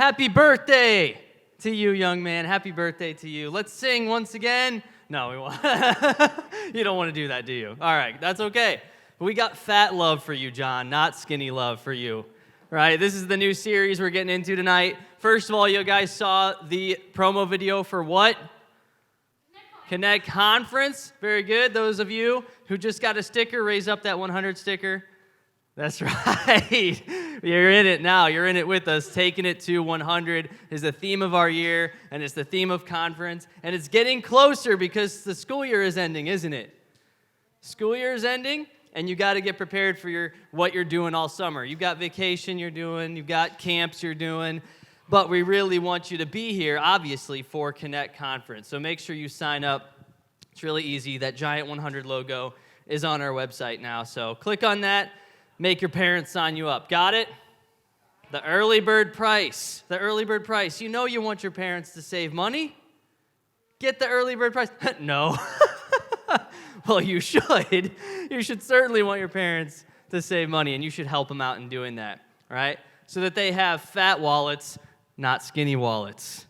Happy birthday to you, young man. Happy birthday to you. Let's sing once again. No, we won't. You don't want to do that, do you? All right, that's okay. But we got fat love for you, John, not skinny love for you. Right? This is the new series we're getting into tonight. First of all, you guys saw the promo video for what? Connect Conference. Very good. Those of you who just got a sticker, raise up that 100 sticker. That's right. You're in it now. You're in it with us. Taking it to 100 is the theme of our year, and it's the theme of conference. And it's getting closer because the school year is ending, isn't it? School year is ending, and you got to get prepared for what you're doing all summer. You've got vacation you're doing. You've got camps you're doing. But we really want you to be here, obviously, for Connect Conference. So make sure you sign up. It's really easy. That giant 100 logo is on our website now. So click on that. Make your parents sign you up. Got it? The early bird price. The early bird price. You know you want your parents to save money. Get the early bird price. No. Well, you should. You should certainly want your parents to save money, and you should help them out in doing that, right? So that they have fat wallets, not skinny wallets.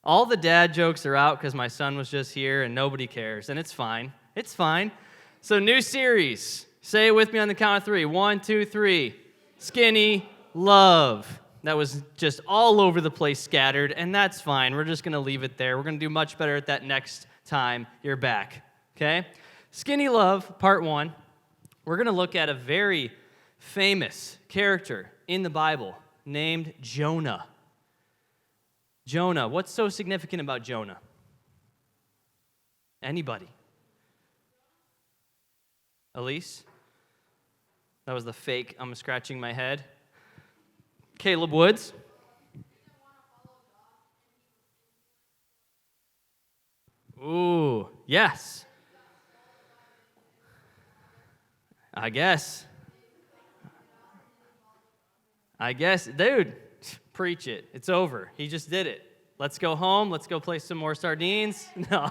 All the dad jokes are out because my son was just here, and nobody cares, and it's fine. It's fine. So new series. Say it with me on the count of three. 1, 2, 3. Skinny love. That was just all over the place scattered, and that's fine. We're just going to leave it there. We're going to do much better at that next time you're back, okay? Skinny love, part 1. We're going to look at a very famous character in the Bible named Jonah. Jonah. What's so significant about Jonah? Anybody? Elise? That was the fake, I'm scratching my head. Caleb Woods. Ooh, yes. I guess, dude, preach it. It's over. He just did it. Let's go home. Let's go play some more sardines. No.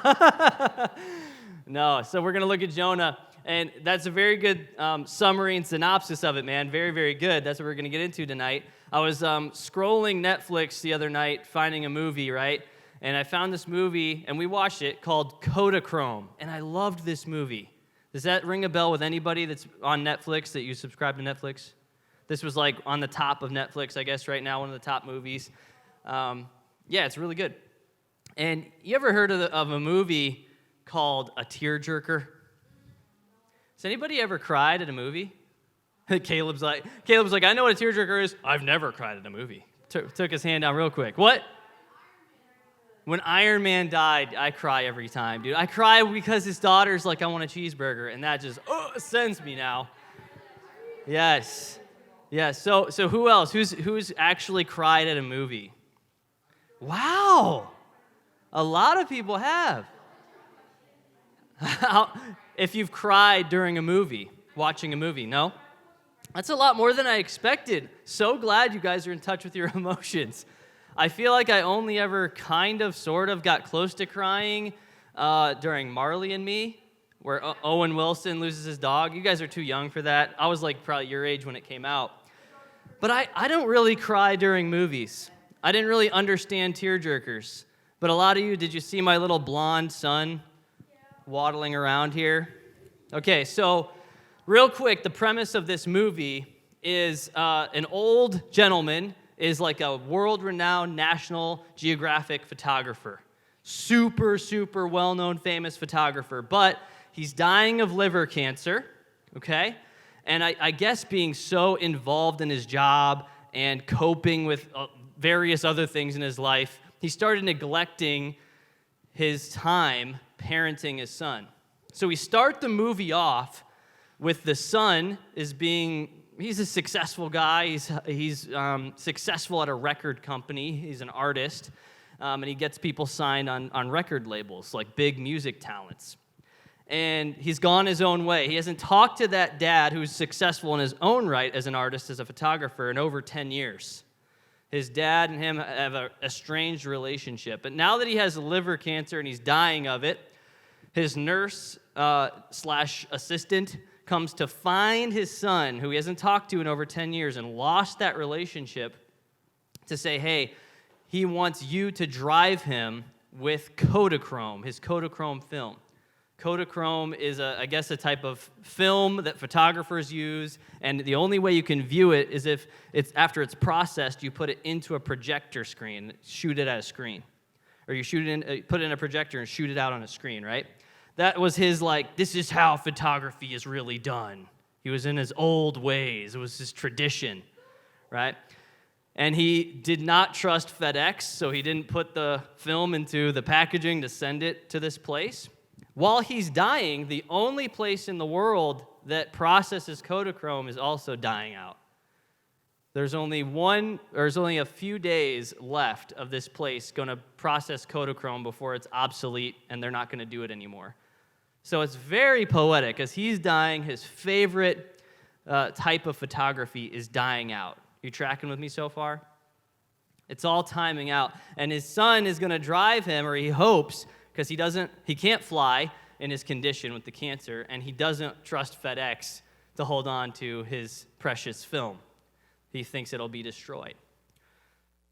No, so we're going to look at Jonah. And that's a very good summary and synopsis of it, man. Very, very good. That's what we're going to get into tonight. I was scrolling Netflix the other night, finding a movie, right? And I found this movie, and we watched it, called Kodachrome. And I loved this movie. Does that ring a bell with anybody that's on Netflix, that you subscribe to Netflix? This was like on the top of Netflix, I guess, right now, one of the top movies. Yeah, it's really good. And you ever heard of a movie called A Tearjerker? Has anybody ever cried at a movie? Caleb's like, I know what a tearjerker is. I've never cried at a movie. Took his hand down real quick. What? When Iron Man died, I cry every time, dude. I cry because his daughter's like, I want a cheeseburger, and that just sends me now. Yes. So who else? Who's actually cried at a movie? Wow. A lot of people have. If you've cried during a movie, watching a movie, no? That's a lot more than I expected. So glad you guys are in touch with your emotions. I feel like I only ever kind of, sort of got close to crying during Marley and Me, where Owen Wilson loses his dog. You guys are too young for that. I was like probably your age when it came out. But I don't really cry during movies. I didn't really understand tearjerkers. But a lot of you, did you see my little blonde son waddling around here? Okay, so real quick, the premise of this movie is an old gentleman is like a world-renowned National Geographic photographer. Super, super well-known, famous photographer. But he's dying of liver cancer, okay? And I guess being so involved in his job and coping with various other things in his life, he started neglecting his time parenting his son. So we start the movie off with the son he's a successful guy. He's successful at a record company. He's an artist, and he gets people signed on record labels, like big music talents. And he's gone his own way. He hasn't talked to that dad who's successful in his own right as an artist, as a photographer, in over 10 years. His dad and him have a estranged relationship. But now that he has liver cancer and he's dying of it, his nurse / assistant comes to find his son, who he hasn't talked to in over 10 years and lost that relationship, to say, hey, he wants you to drive him with Kodachrome, his Kodachrome film. Kodachrome is, I guess, a type of film that photographers use, and the only way you can view it is if it's after it's processed, you put it into a projector screen, shoot it at a screen, or you put it in a projector and shoot it out on a screen, right? That was his this is how photography is really done. He was in his old ways. It was his tradition, right? And he did not trust FedEx, so he didn't put the film into the packaging to send it to this place. While he's dying, the only place in the world that processes Kodachrome is also dying out. There's only a few days left of this place going to process Kodachrome before it's obsolete and they're not going to do it anymore. So it's very poetic. As he's dying, his favorite type of photography is dying out. You tracking with me so far? It's all timing out. And his son is going to drive him, or he hopes, because he can't fly in his condition with the cancer, and he doesn't trust FedEx to hold on to his precious film. He thinks it'll be destroyed.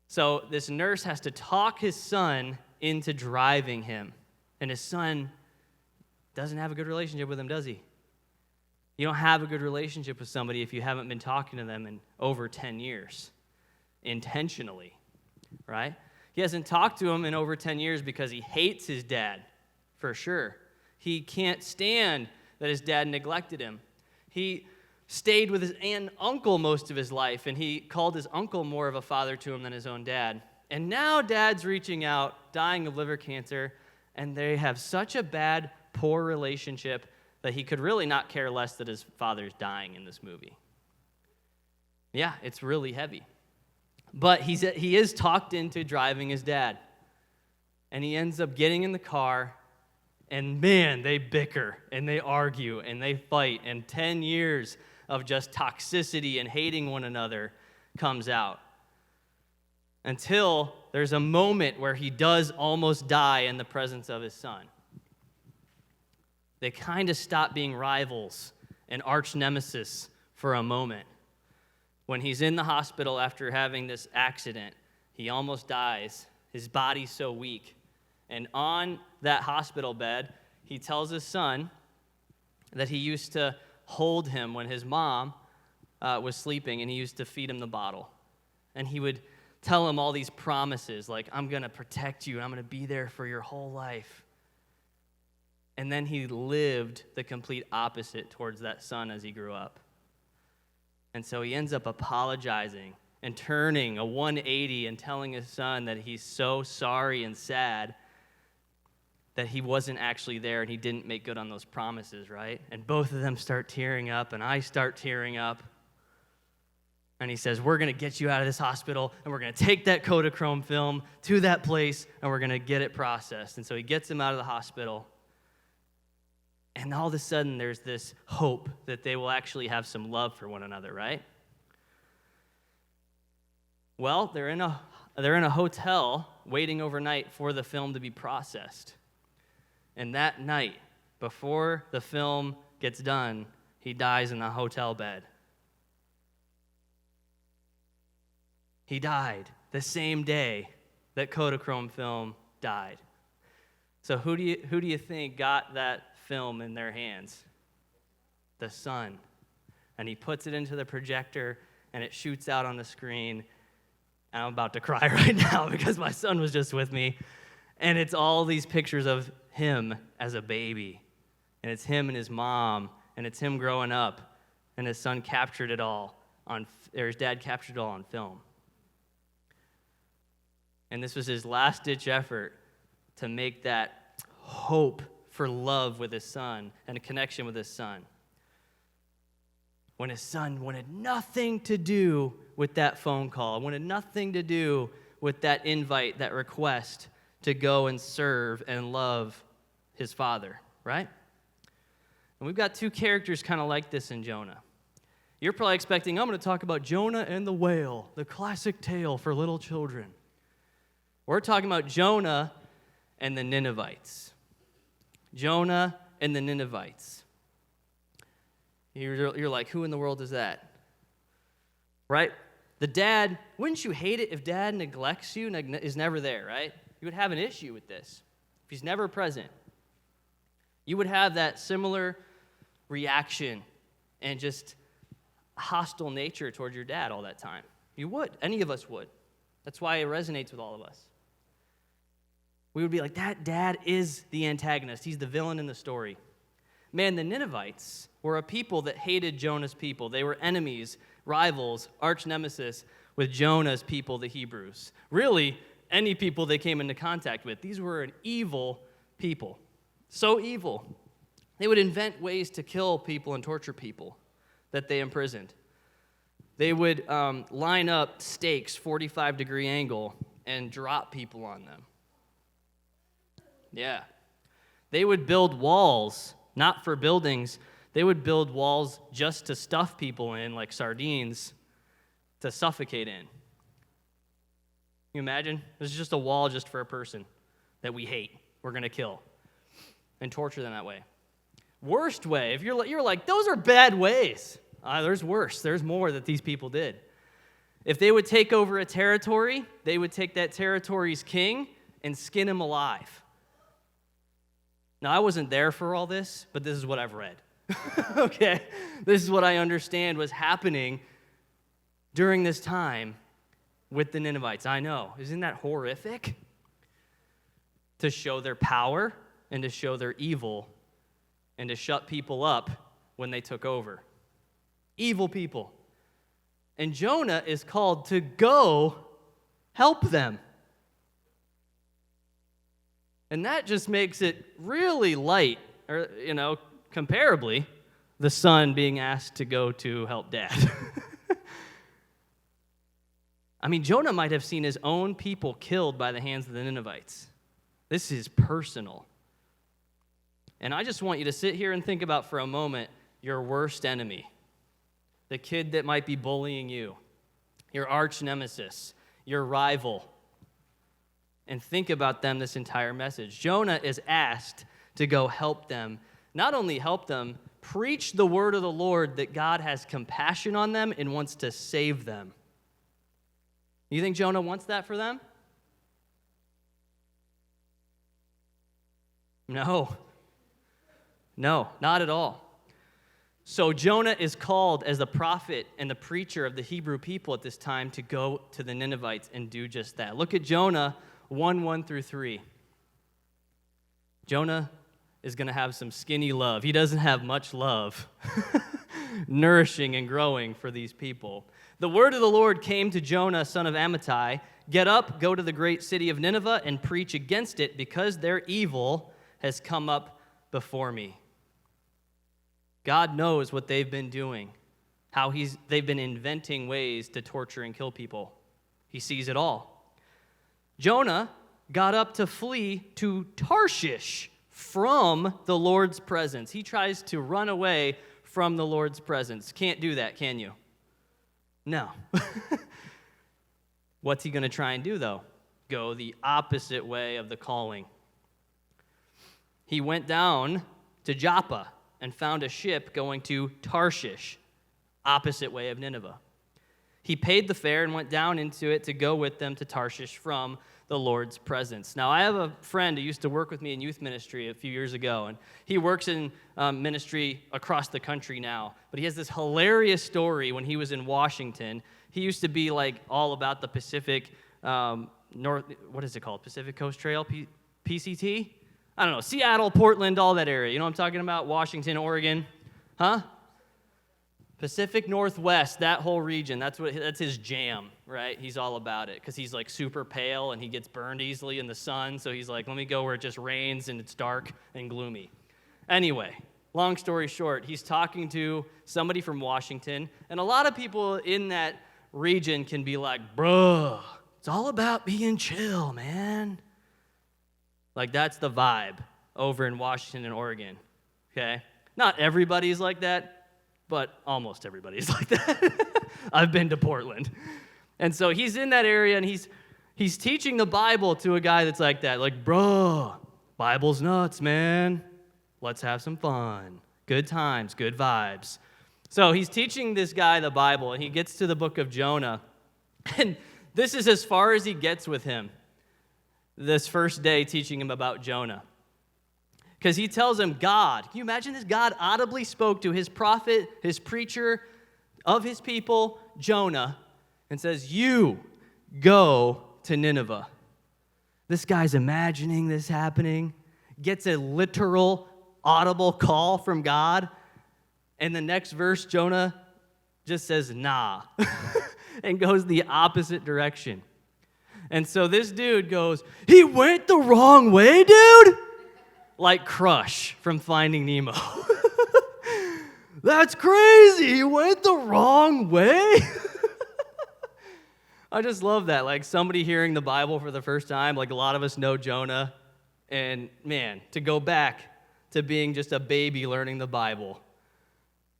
So this nurse has to talk his son into driving him. And his son doesn't have a good relationship with him, does he? You don't have a good relationship with somebody if you haven't been talking to them in over 10 years, intentionally, right? He hasn't talked to him in over 10 years because he hates his dad, for sure. He can't stand that his dad neglected him. He stayed with his aunt and uncle most of his life, and he called his uncle more of a father to him than his own dad. And now dad's reaching out, dying of liver cancer, and they have such a bad, poor relationship that he could really not care less that his father's dying in this movie. Yeah, it's really heavy. But he is talked into driving his dad. And he ends up getting in the car, and man, they bicker, and they argue, and they fight, and 10 years of just toxicity and hating one another comes out. Until there's a moment where he does almost die in the presence of his son. They kind of stop being rivals and arch nemesis for a moment. When he's in the hospital after having this accident, he almost dies. His body's so weak. And on that hospital bed, he tells his son that he used to hold him when his mom was sleeping, and he used to feed him the bottle. And he would tell him all these promises, like, I'm going to protect you, and I'm going to be there for your whole life. And then he lived the complete opposite towards that son as he grew up. And so he ends up apologizing and turning a 180 and telling his son that he's so sorry and sad that he wasn't actually there and he didn't make good on those promises, right? And both of them start tearing up, and I start tearing up. And he says, we're going to get you out of this hospital, and we're going to take that Kodachrome film to that place, and we're going to get it processed. And so he gets him out of the hospital. And all of a sudden, there's this hope that they will actually have some love for one another, right? Well, they're in a hotel waiting overnight for the film to be processed. And that night, before the film gets done, he dies in the hotel bed. He died the same day that Kodachrome film died. So who do you think got that film in their hands? The son. And he puts it into the projector, and it shoots out on the screen. And I'm about to cry right now because my son was just with me. And it's all these pictures of him as a baby. And it's him and his mom, and it's him growing up. And his son captured it all his dad captured it all on film. And this was his last-ditch effort to make that hope for love with his son and a connection with his son. When his son wanted nothing to do with that phone call, wanted nothing to do with that invite, that request to go and serve and love his father, right? And we've got two characters kind of like this in Jonah. You're probably expecting, I'm going to talk about Jonah and the whale, the classic tale for little children. We're talking about Jonah and the Ninevites. Jonah and the Ninevites. You're like, who in the world is that? Right? The dad, wouldn't you hate it if dad neglects you, is never there, right? You would have an issue with this if he's never present. You would have that similar reaction and just hostile nature toward your dad all that time. You would. Any of us would. That's why it resonates with all of us. We would be like, that dad is the antagonist. He's the villain in the story. Man, the Ninevites were a people that hated Jonah's people. They were enemies, rivals, arch nemesis with Jonah's people, the Hebrews. Really, any people they came into contact with. These were an evil people. So evil. They would invent ways to kill people and torture people that they imprisoned. They would line up stakes, 45-degree angle, and drop people on them. Yeah. They would build walls, not for buildings. They would build walls just to stuff people in, like sardines, to suffocate in. Can you imagine? This is just a wall just for a person that we hate, we're going to kill, and torture them that way. Worst way, if you're like, those are bad ways. There's worse. There's more that these people did. If they would take over a territory, they would take that territory's king and skin him alive. Now, I wasn't there for all this, but this is what I've read. Okay? This is what I understand was happening during this time with the Ninevites. I know. Isn't that horrific? To show their power and to show their evil and to shut people up when they took over. Evil people. And Jonah is called to go help them. And that just makes it really light, or, comparably, the son being asked to go to help dad. I mean, Jonah might have seen his own people killed by the hands of the Ninevites. This is personal. And I just want you to sit here and think about for a moment your worst enemy, the kid that might be bullying you, your arch nemesis, your rival, and think about them this entire message. Jonah is asked to go help them. Not only help them, preach the word of the Lord that God has compassion on them and wants to save them. You think Jonah wants that for them? No, not at all. So Jonah is called as the prophet and the preacher of the Hebrew people at this time to go to the Ninevites and do just that. Look at Jonah 1:1-3. Jonah is going to have some skinny love. He doesn't have much love, nourishing and growing for these people. The word of the Lord came to Jonah, son of Amittai. Get up, go to the great city of Nineveh, and preach against it, because their evil has come up before me. God knows what they've been doing, how they've been inventing ways to torture and kill people. He sees it all. Jonah got up to flee to Tarshish from the Lord's presence. He tries to run away from the Lord's presence. Can't do that, can you? No. What's he going to try and do, though? Go the opposite way of the calling. He went down to Joppa and found a ship going to Tarshish, opposite way of Nineveh. He paid the fare and went down into it to go with them to Tarshish from the Lord's presence. Now, I have a friend who used to work with me in youth ministry a few years ago, and he works in ministry across the country now. But he has this hilarious story when he was in Washington. He used to be like all about the Pacific North, what is it called? Pacific Coast Trail, PCT? I don't know, Seattle, Portland, all that area. You know what I'm talking about? Washington, Oregon. Huh? Pacific Northwest, that whole region, that's his jam, right? He's all about it because he's like super pale and he gets burned easily in the sun. So he's like, let me go where it just rains and it's dark and gloomy. Anyway, long story short, he's talking to somebody from Washington, and a lot of people in that region can be like, bro, it's all about being chill, man. Like, that's the vibe over in Washington and Oregon, okay? Not everybody's like that, but almost everybody's like that. I've been to Portland. And so he's in that area, and he's teaching the Bible to a guy that's like that. Like, bro, Bible's nuts, man. Let's have some fun. Good times, good vibes. So he's teaching this guy the Bible, and he gets to the book of Jonah, And this is as far as he gets with him this first day teaching him about Jonah. Because he tells him God, can you imagine this? God audibly spoke to his prophet, his preacher of his people, Jonah, and says, you go to Nineveh. This guy's imagining this happening, gets a literal, audible call from God, and the next verse, Jonah just says, nah, and goes the opposite direction. And so this dude goes, he went the wrong way, dude? Like Crush from Finding Nemo. That's crazy, he went the wrong way? I just love that, like somebody hearing the Bible for the first time, like a lot of us know Jonah, and man, to go back to being just a baby learning the Bible.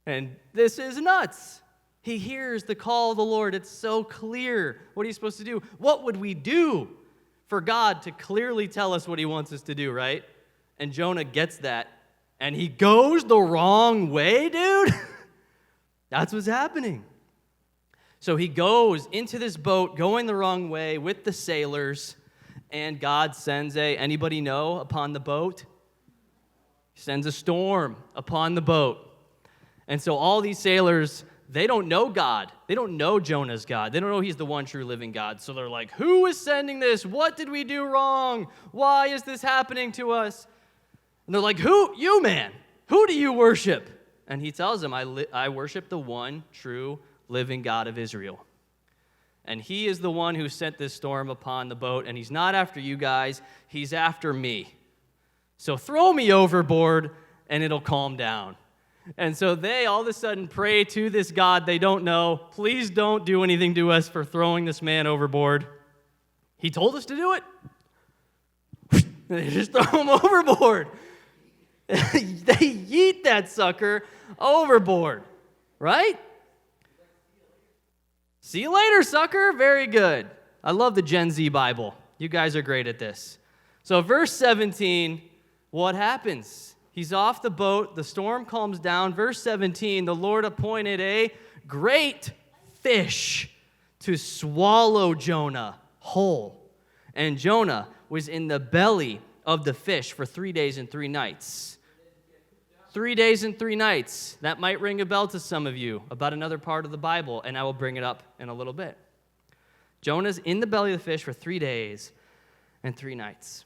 And this is nuts. He hears the call of the Lord. It's so clear what he's supposed to do. What would we do for God to clearly tell us what he wants us to do, right? And Jonah gets that, and he goes the wrong way, dude? That's what's happening. So he goes into this boat going the wrong way with the sailors, and God sends anybody know, upon the boat? He sends a storm upon the boat. And so all these sailors, they don't know God. They don't know Jonah's God. They don't know he's the one true living God. So they're like, who is sending this? What did we do wrong? Why is this happening to us? And they're like, who? You, man. Who do you worship? And he tells them, I worship the one true living God of Israel. And he is the one who sent this storm upon the boat, and he's not after you guys. He's after me. So throw me overboard, and it'll calm down. And so they all of a sudden pray to this God they don't know, please don't do anything to us for throwing this man overboard. He told us to do it. And they just throw him overboard. They yeet that sucker overboard, right? See you later, sucker. Very good. I love the Gen Z Bible. You guys are great at this. So verse 17, what happens? He's off the boat. The storm calms down. Verse 17, the Lord appointed a great fish to swallow Jonah whole. And Jonah was in the belly of the fish for 3 days and 3 nights. 3 days and 3 nights. That might ring a bell to some of you about another part of the Bible, and I will bring it up in a little bit. Jonah's in the belly of the fish for 3 days and 3 nights.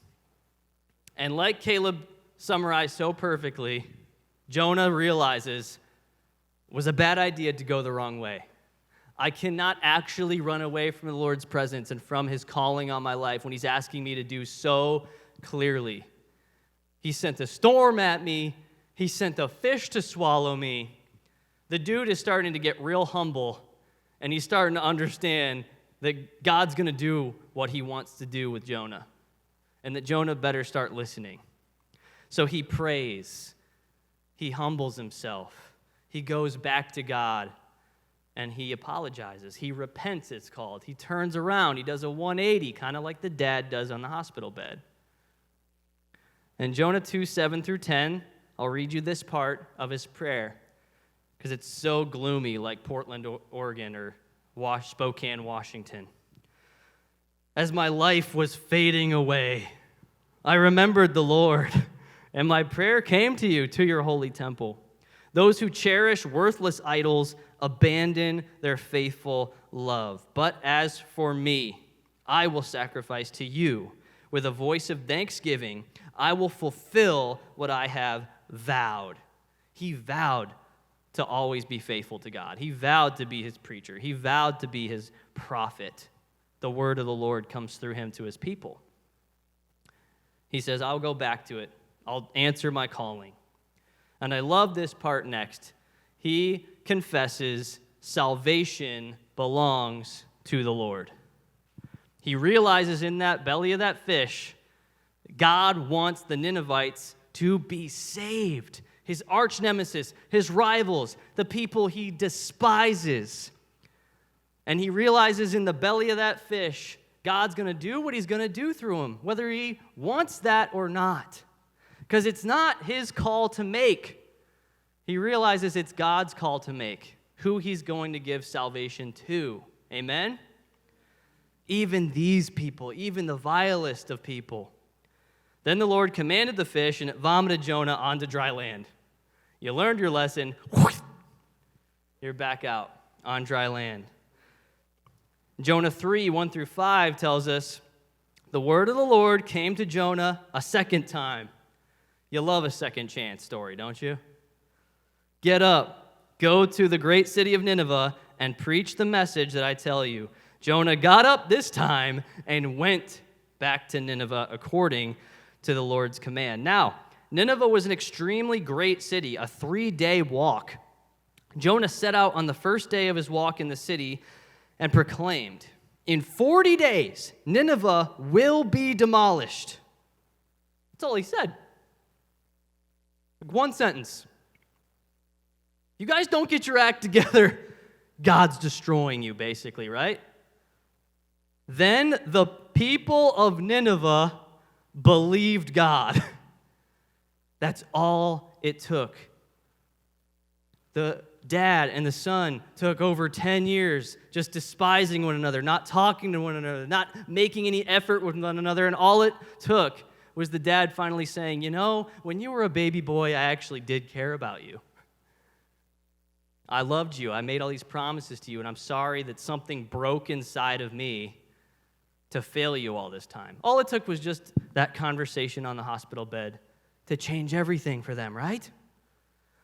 And like Caleb summarized so perfectly, Jonah realizes it was a bad idea to go the wrong way. I cannot actually run away from the Lord's presence and from his calling on my life when he's asking me to do so clearly. He sent a storm at me. He sent a fish to swallow me. The dude is starting to get real humble, and he's starting to understand that God's going to do what he wants to do with Jonah, and that Jonah better start listening. So he prays. He humbles himself. He goes back to God, and he apologizes. He repents, it's called. He turns around. He does a 180, kind of like the dad does on the hospital bed. In Jonah 2, 7 through 10, I'll read you this part of his prayer because it's so gloomy, like Portland, Oregon, or Spokane, Washington. As my life was fading away, I remembered the Lord, and my prayer came to you, to your holy temple. Those who cherish worthless idols abandon their faithful love. But as for me, I will sacrifice to you. With a voice of thanksgiving, I will fulfill what I have vowed. He vowed to always be faithful to God. He vowed to be his preacher. He vowed to be his prophet. The word of the Lord comes through him to his people. He says, I'll go back to it. I'll answer my calling. And I love this part next. He confesses salvation belongs to the Lord. He realizes in that belly of that fish, God wants the Ninevites to be saved. His arch nemesis, his rivals, the people he despises. And he realizes in the belly of that fish, God's going to do what he's going to do through him, whether he wants that or not. Because it's not his call to make. He realizes it's God's call to make, who he's going to give salvation to. Amen? even these people, even the vilest of people. Then the Lord commanded the fish, and it vomited Jonah onto dry land. You learned your lesson. You're back out on dry land. Jonah 3, 1 through 5 tells us, the word of the Lord came to Jonah a second time. You love a second chance story, don't you? Get up, go to the great city of Nineveh, and preach the message that I tell you. Jonah got up this time and went back to Nineveh according to the Lord's command. Now, Nineveh was an extremely great city, a 3-day walk. Jonah set out on the first day of his walk in the city and proclaimed, in 40 days, Nineveh will be demolished. That's all he said. Like one sentence. You guys don't get your act together, God's destroying you, basically, right? Then the people of Nineveh believed God. That's all it took. The dad and the son took over 10 years just despising one another, not talking to one another, not making any effort with one another, and all it took was the dad finally saying, you know, when you were a baby boy, I actually did care about you. I loved you. I made all these promises to you, and I'm sorry that something broke inside of me to fail you all this time. All it took was just that conversation on the hospital bed to change everything for them, right?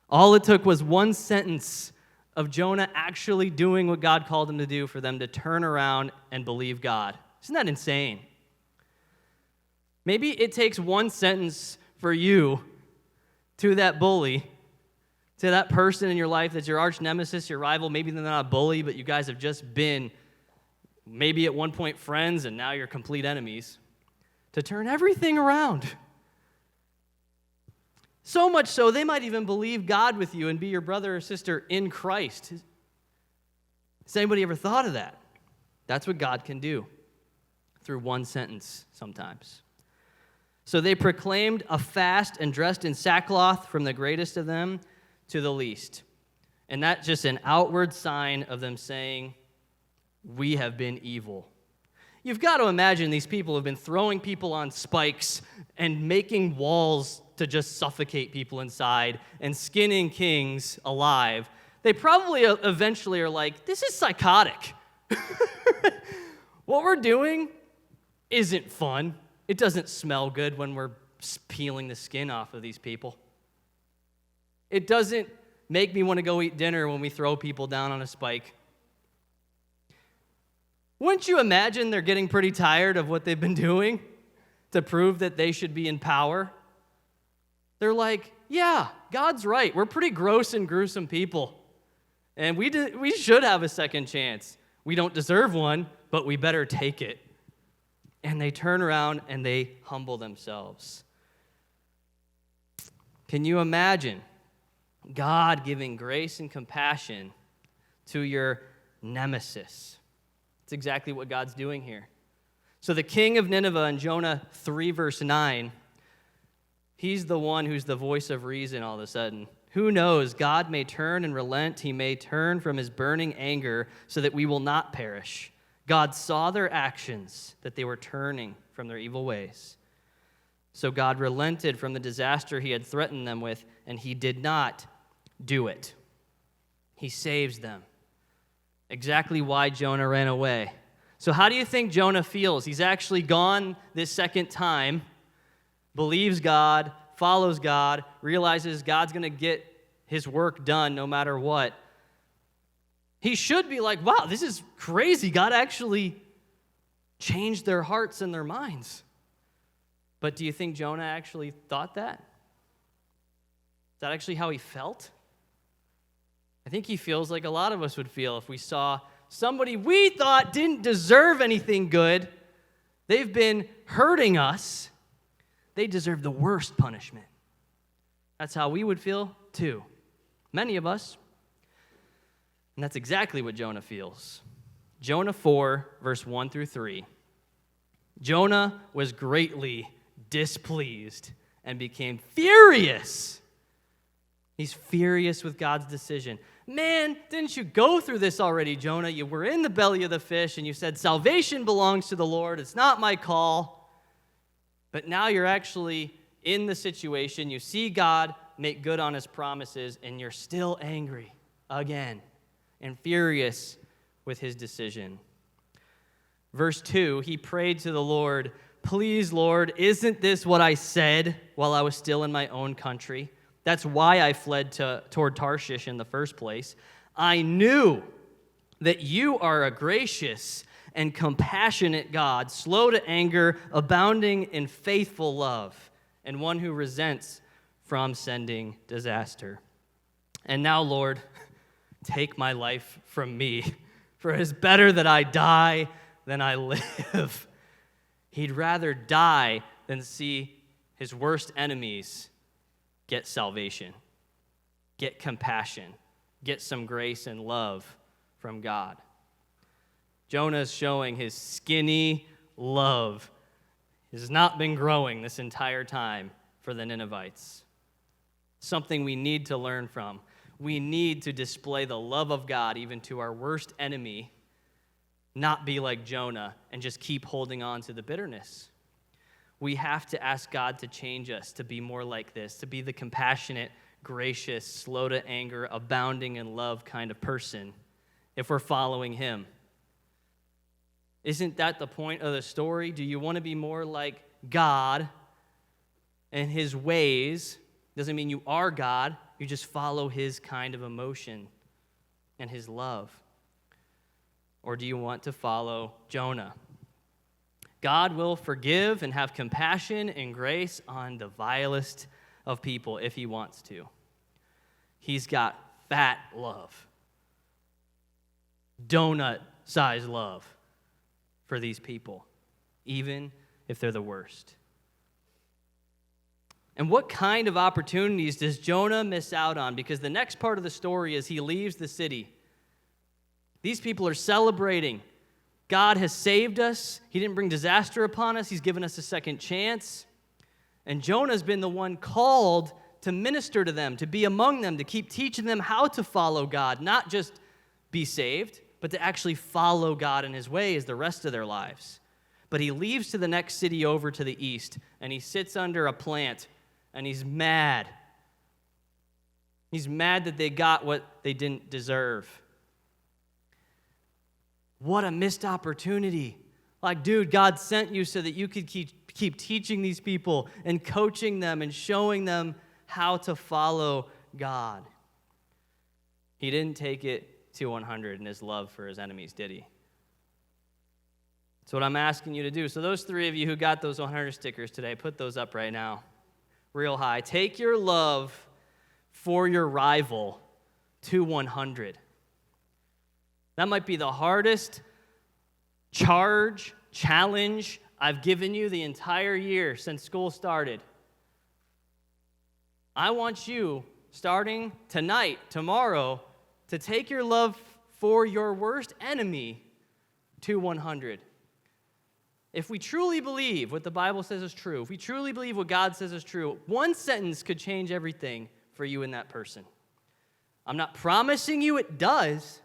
All it took was one sentence of Jonah actually doing what God called him to do for them to turn around and believe God. Isn't that insane? Maybe it takes one sentence for you to that bully, to that person in your life that's your arch nemesis, your rival. Maybe they're not a bully, but you guys have just been maybe at one point friends and now you're complete enemies, to turn everything around. So much so, they might even believe God with you and be your brother or sister in Christ. Has anybody ever thought of that? That's what God can do through one sentence sometimes. So they proclaimed a fast and dressed in sackcloth from the greatest of them to the least. And that's just an outward sign of them saying, we have been evil. You've got to imagine these people have been throwing people on spikes and making walls to just suffocate people inside and skinning kings alive. They probably eventually are like, this is psychotic. What we're doing isn't fun. It doesn't smell good when we're peeling the skin off of these people. It doesn't make me want to go eat dinner when we throw people down on a spike. Wouldn't you imagine they're getting pretty tired of what they've been doing to prove that they should be in power? They're like, yeah, God's right. We're pretty gross and gruesome people. And we should have a second chance. We don't deserve one, but we better take it. And they turn around and they humble themselves. Can you imagine God giving grace and compassion to your nemesis? It's exactly what God's doing here. So the king of Nineveh in Jonah 3, verse 9, he's the one who's the voice of reason all of a sudden. Who knows? God may turn and relent. He may turn from his burning anger so that we will not perish. God saw their actions, that they were turning from their evil ways. So God relented from the disaster he had threatened them with, and he did not do it. He saves them. Exactly why Jonah ran away. So how do you think Jonah feels? He's actually gone this second time, believes God, follows God, realizes God's going to get his work done no matter what. He should be like, wow, this is crazy. God actually changed their hearts and their minds. But do you think Jonah actually thought that? Is that actually how he felt? I think he feels like a lot of us would feel if we saw somebody we thought didn't deserve anything good. They've been hurting us. They deserve the worst punishment. That's how we would feel too. Many of us. And that's exactly what Jonah feels. Jonah 4, verse 1 through 3. Jonah was greatly displeased and became furious. He's furious with God's decision. Man, didn't you go through this already, Jonah? You were in the belly of the fish, and you said, salvation belongs to the Lord. It's not my call. But now you're actually in the situation. You see God make good on his promises, and you're still angry again and furious with his decision. Verse 2, he prayed to the Lord, please, Lord, isn't this what I said while I was still in my own country? That's why I fled toward Tarshish in the first place. I knew that you are a gracious and compassionate God, slow to anger, abounding in faithful love, and one who resents from sending disaster. And now, Lord, take my life from me, for it is better that I die than I live. He'd rather die than see his worst enemies get salvation, get compassion, get some grace and love from God. Jonah's showing his skinny love has not been growing this entire time for the Ninevites. Something we need to learn from. We need to display the love of God even to our worst enemy, not be like Jonah and just keep holding on to the bitterness. We have to ask God to change us, to be more like this, to be the compassionate, gracious, slow to anger, abounding in love kind of person if we're following him. Isn't that the point of the story? Do you want to be more like God and his ways? Doesn't mean you are God. You just follow his kind of emotion and his love. Or do you want to follow Jonah? God will forgive and have compassion and grace on the vilest of people if he wants to. He's got fat love, donut-sized love for these people, even if they're the worst. And what kind of opportunities does Jonah miss out on? Because the next part of the story is he leaves the city. These people are celebrating. God has saved us. He didn't bring disaster upon us. He's given us a second chance. And Jonah's been the one called to minister to them, to be among them, to keep teaching them how to follow God, not just be saved, but to actually follow God in his ways the rest of their lives. But he leaves to the next city over to the east, and he sits under a plant, and he's mad. He's mad that they got what they didn't deserve. What a missed opportunity. Like, dude, God sent you so that you could keep teaching these people and coaching them and showing them how to follow God. He didn't take it to 100 in his love for his enemies, did he? That's what I'm asking you to do. So those three of you who got those 100 stickers today, put those up right now, real high. Take your love for your rival to 100. That might be the hardest challenge I've given you the entire year since school started. I want you, starting tonight, tomorrow, to take your love for your worst enemy to 100. If we truly believe what the Bible says is true, if we truly believe what God says is true, one sentence could change everything for you and that person. I'm not promising you it does.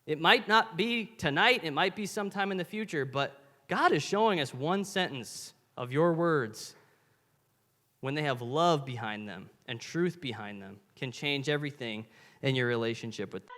It might not be tonight, it might be sometime in the future, but God is showing us one sentence of your words, when they have love behind them and truth behind them, can change everything in your relationship with them.